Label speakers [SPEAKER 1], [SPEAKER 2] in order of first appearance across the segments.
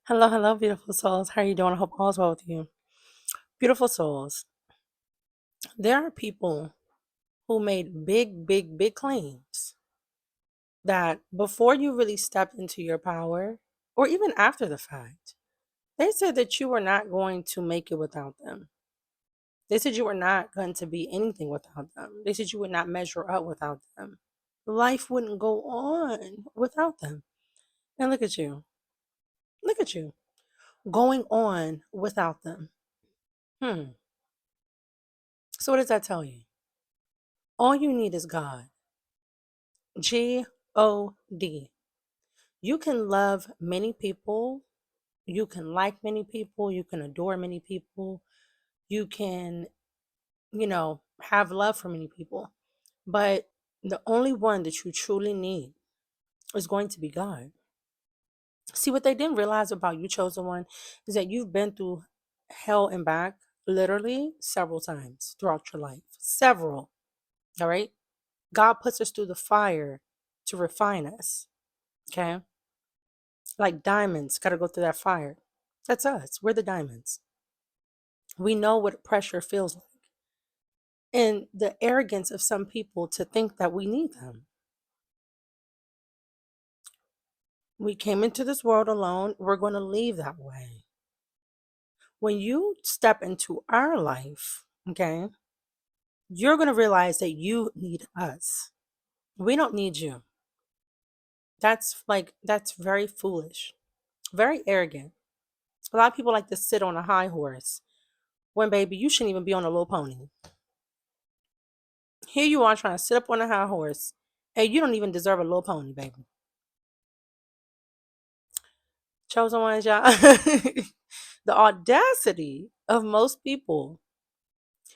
[SPEAKER 1] Hello, hello, beautiful souls. How are you doing? I hope all is well with you. Beautiful souls. There are people who made big, big, big claims that before you really stepped into your power, or even after the fact, they said that you were not going to make it without them. They said you were not going to be anything without them. They said you would not measure up without them. Life wouldn't go on without them. And look at you. Look at you. Going on without them. Hmm. So what does that tell you? All you need is God. God. You can love many people. You can like many people. You can adore many people. You can, have love for many people. But the only one that you truly need is going to be God. See, what they didn't realize about you, chosen one, is that you've been through hell and back literally several times throughout your life. Several. All right. God puts us through the fire to refine us. Okay. Like diamonds, got to go through that fire. That's us. We're the diamonds. We know what pressure feels like. And the arrogance of some people to think that we need them. We came into this world alone. We're going to leave that way. When you step into our life, okay, you're going to realize that you need us. We don't need you. That's very foolish, very arrogant. A lot of people like to sit on a high horse when, baby, you shouldn't even be on a low pony. Here you are trying to sit up on a high horse, and you don't even deserve a little pony, baby. Chosen ones, y'all. The audacity of most people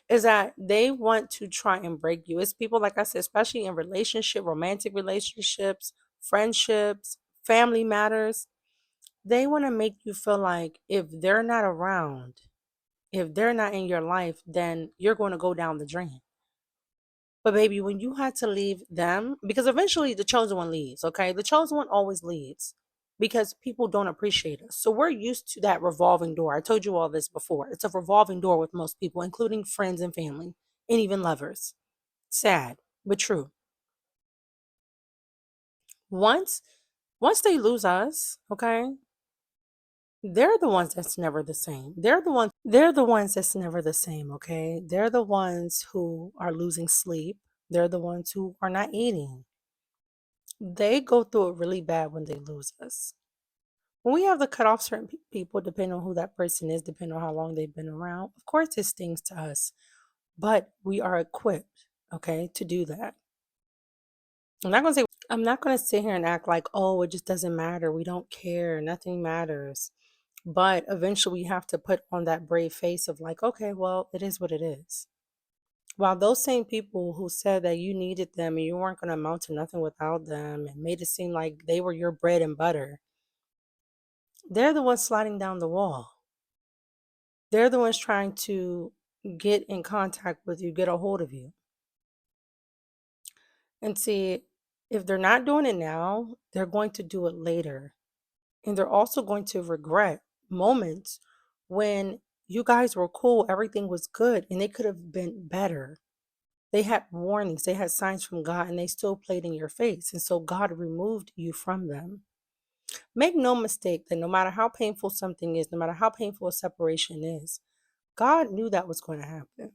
[SPEAKER 1] is that they want to try and break you. It's people, like I said, especially in romantic relationships, friendships, family matters. They want to make you feel like if they're not around, if they're not in your life, then you're going to go down the drain. But baby, when you had to leave them, because eventually the chosen one leaves, okay? The chosen one always leaves because people don't appreciate us. So we're used to that revolving door. I told you all this before. It's a revolving door with most people, including friends and family and even lovers. Sad, but true. Once they lose us, okay? They're the ones that's never the same. They're the ones that's never the same, okay? They're the ones who are losing sleep. They're the ones who are not eating. They go through it really bad when they lose us. When we have to cut off certain people, depending on who that person is, depending on how long they've been around, of course it stings to us, but we are equipped, okay, to do that. I'm not gonna sit here and act like, oh, it just doesn't matter. We don't care. Nothing matters. But eventually we have to put on that brave face of like, okay, well, it is what it is. While those same people who said that you needed them and you weren't going to amount to nothing without them and made it seem like they were your bread and butter, they're the ones sliding down the wall. They're the ones trying to get in contact with you, get a hold of you. And see, if they're not doing it now, they're going to do it later. And they're also going to regret moments when you guys were cool, everything was good, and it could have been better. They had warnings, they had signs from God, and they still played in your face. And so God removed you from them. Make no mistake that no matter how painful something is, no matter how painful a separation is, God knew that was going to happen.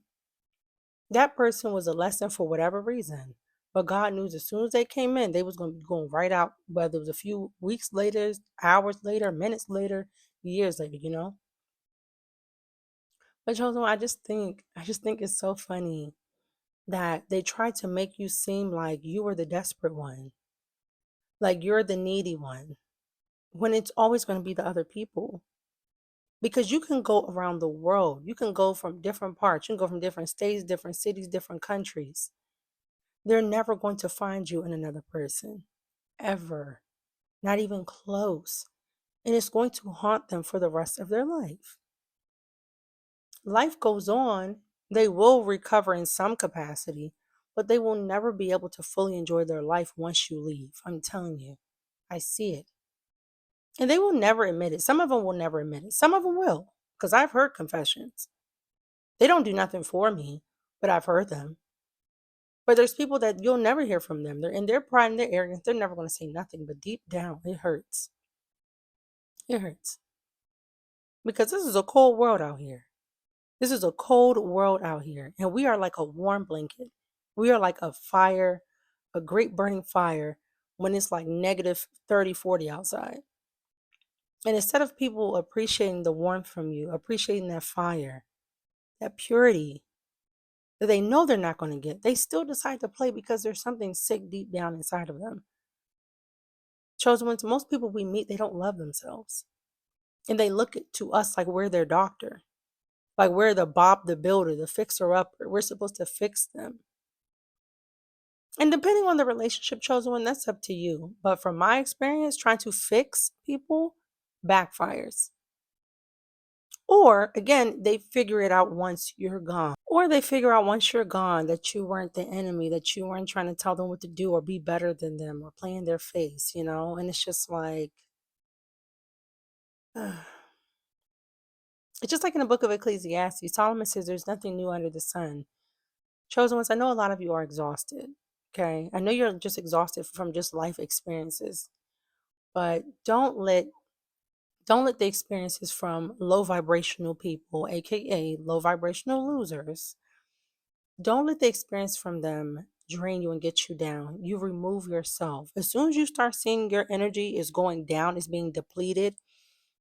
[SPEAKER 1] That person was a lesson for whatever reason. But God knew as soon as they came in, they was going to be going right out, whether it was a few weeks later, hours later, minutes later, years later. But Chosen, I just think it's so funny that they try to make you seem like you were the desperate one, like you're the needy one, when it's always going to be the other people. Because you can go around the world, you can go from different parts, you can go from different states, different cities, different countries. They're never going to find you in another person, ever, not even close. And it's going to haunt them for the rest of their life. Life goes on, they will recover in some capacity, but they will never be able to fully enjoy their life once you leave. I'm telling you, I see it. And they will never admit it. Some of them will never admit it. Some of them will, because I've heard confessions. They don't do nothing for me, but I've heard them. But there's people that you'll never hear from them. They're in their pride and their arrogance. They're never going to say nothing, but deep down, it hurts. It hurts. Because this is a cold world out here. This is a cold world out here. And we are like a warm blanket. We are like a fire, a great burning fire when it's like negative 30, 40 outside. And instead of people appreciating the warmth from you, appreciating that fire, that purity that they know they're not going to get, they still decide to play because there's something sick deep down inside of them. Chosen ones, most people we meet, they don't love themselves. And they look to us like we're their doctor, like we're the Bob the Builder, the fixer upper. We're supposed to fix them. And depending on the relationship, chosen one, that's up to you. But from my experience, trying to fix people backfires. Or again, they figure it out once you're gone. Or they figure out once you're gone that you weren't the enemy, that you weren't trying to tell them what to do or be better than them or play in their face, you know? And it's just like, it's just like in the book of Ecclesiastes, Solomon says there's nothing new under the sun. Chosen ones, I know a lot of you are exhausted. Okay. I know you're just exhausted from just life experiences, but don't let the experiences from low vibrational people, aka low vibrational losers, don't let the experience from them drain you and get you down. You remove yourself. As soon as you start seeing your energy is going down, is being depleted,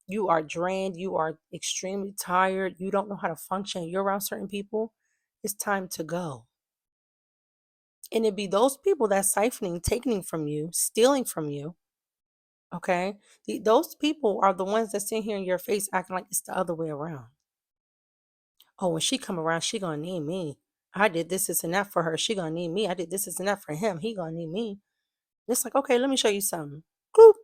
[SPEAKER 1] you are drained, you are extremely tired, you don't know how to function, you're around certain people, it's time to go. And it'd be those people that's siphoning, taking from you, stealing from you. Okay. Those people are the ones that sit here in your face acting like it's the other way around. Oh, when she come around, she gonna need me. I did this and that for her. She gonna need me. I did this and that for him. He gonna need me. It's like, okay, let me show you something. Gloop.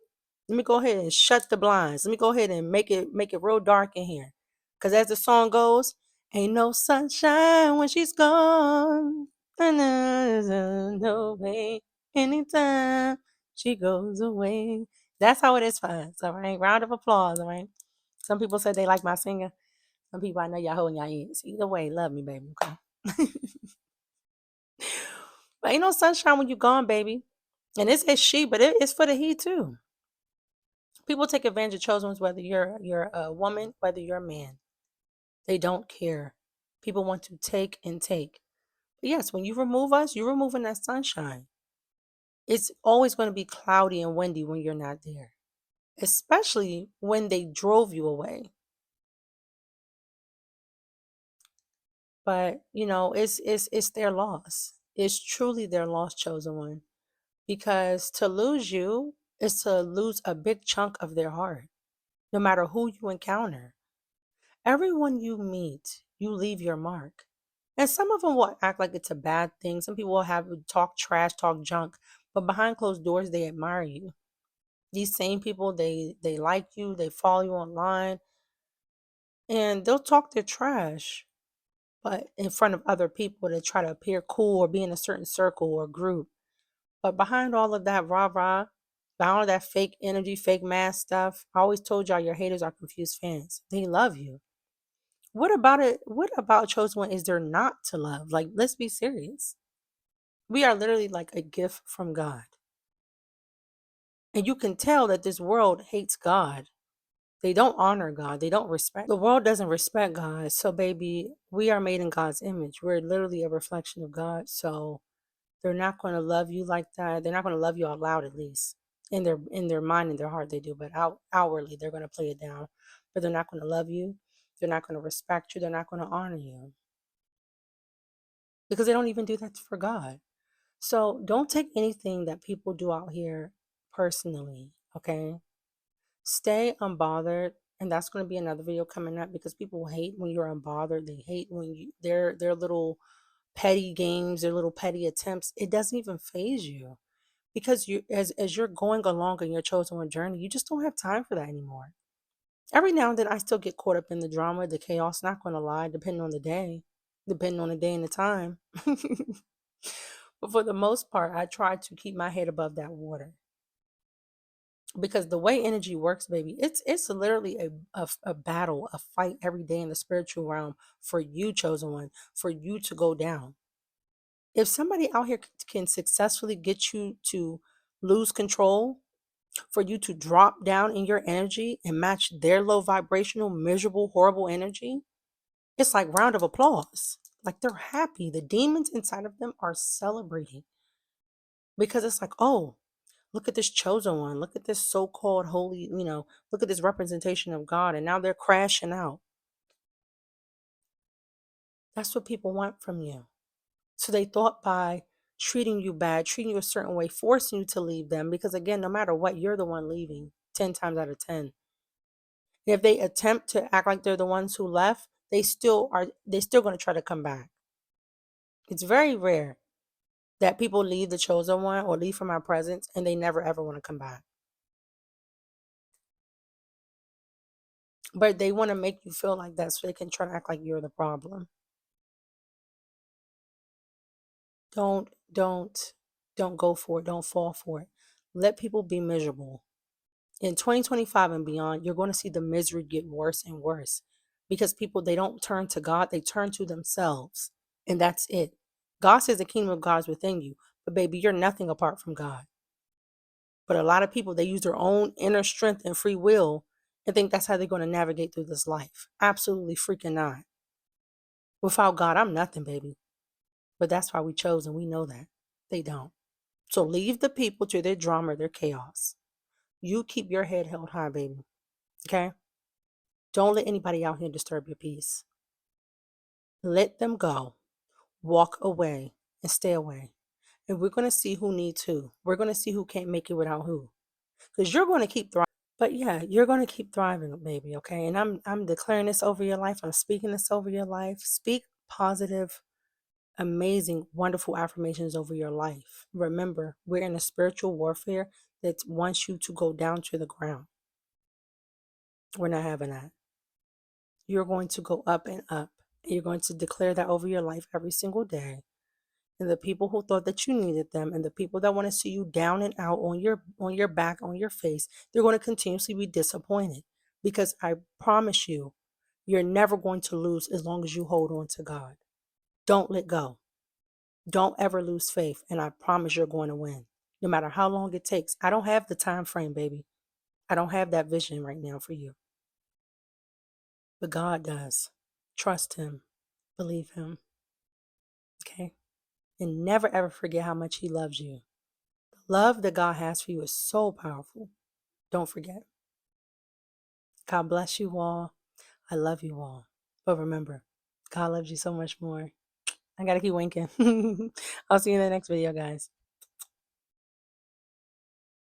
[SPEAKER 1] Let me go ahead and shut the blinds. Let me go ahead and make it real dark in here. Cause as the song goes, ain't no sunshine when she's gone. No way. Anytime she goes away. That's how it is for us. All right. Round of applause. All right. Some people said they like my singing. Some people I know y'all holding y'all ears. Either way, love me, baby. Okay. But ain't no sunshine when you gone, baby. And it's she, but it's for the he too. People take advantage of chosen ones, whether you're a woman, whether you're a man. They don't care. People want to take and take. But yes, when you remove us, you're removing that sunshine. It's always going to be cloudy and windy when you're not there, especially when they drove you away. But it's their loss. It's truly their loss, chosen one. Because to lose you is to lose a big chunk of their heart, no matter who you encounter. Everyone you meet, you leave your mark. And some of them will act like it's a bad thing. Some people will have talk trash, talk junk, but behind closed doors, they admire you. These same people, they like you, they follow you online, and they'll talk their trash, but in front of other people to try to appear cool or be in a certain circle or group. But behind all of that rah rah, behind all of that fake energy, fake mask stuff, I always told y'all your haters are confused fans. They love you. What about it? What about chosen one is there not to love? Like, let's be serious. We are literally like a gift from God. And you can tell that this world hates God. They don't honor God. They don't respect. The world doesn't respect God. So, baby, we are made in God's image. We're literally a reflection of God. So, they're not going to love you like that. They're not going to love you out loud, at least in their mind and their heart they do. But outwardly, they're going to play it down. But they're not going to love you. They're not going to respect you. They're not going to honor you because they don't even do that for God. So don't take anything that people do out here personally. Okay, stay unbothered. And that's going to be another video coming up because people hate when you're unbothered. They hate when their little petty games, their little petty attempts. It doesn't even phase you because you as you're going along in your chosen one journey, you just don't have time for that anymore. Every now and then I still get caught up in the drama, the chaos, not gonna lie, depending on the day and the time. But for the most part, I try to keep my head above that water. Because the way energy works, baby, it's literally a battle, a fight every day in the spiritual realm for you, chosen one, for you to go down. If somebody out here can successfully get you to lose control, for you to drop down in your energy and match their low vibrational, miserable, horrible energy, it's like round of applause. Like they're happy. The demons inside of them are celebrating because it's like, oh, look at this chosen one. Look at this so-called holy, look at this representation of God. And now they're crashing out. That's what people want from you. So they thought by treating you bad, treating you a certain way, forcing you to leave them, because again, no matter what, you're the one leaving 10 times out of 10. And if they attempt to act like they're the ones who left, they're still going to try to come back. It's very rare that people leave the chosen one or leave from our presence and they never ever want to come back. But they want to make you feel like that so they can try to act like you're the problem. Don't don't don't go for it. Don't fall for it. Let people be miserable. In 2025 and beyond, you're going to see the misery get worse and worse because people, they don't turn to God, they turn to themselves. And that's it. God says the kingdom of God is within you. But baby, you're nothing apart from God. But a lot of people, they use their own inner strength and free will and think that's how they're going to navigate through this life. Absolutely freaking not. Without God, I'm nothing, baby. But that's why we chose, and we know that. They don't. So leave the people to their drama, their chaos. You keep your head held high, baby. Okay? Don't let anybody out here disturb your peace. Let them go. Walk away and stay away. And we're going to see who needs who. We're going to see who can't make it without who. Because you're going to keep thriving. But yeah, you're going to keep thriving, baby, okay? And I'm declaring this over your life. I'm speaking this over your life. Speak positive, amazing, wonderful affirmations over your life. Remember, we're in a spiritual warfare that wants you to go down to the ground. We're not having that. You're going to go up and up. And you're going to declare that over your life every single day. And the people who thought that you needed them and the people that want to see you down and out on your back, on your face, they're going to continuously be disappointed. Because I promise you, you're never going to lose as long as you hold on to God. Don't let go. Don't ever lose faith. And I promise you're going to win. No matter how long it takes. I don't have the time frame, baby. I don't have that vision right now for you. But God does. Trust him. Believe him. Okay? And never ever forget how much he loves you. The love that God has for you is so powerful. Don't forget. God bless you all. I love you all. But remember, God loves you so much more. I gotta keep winking. I'll see you in the next video, guys.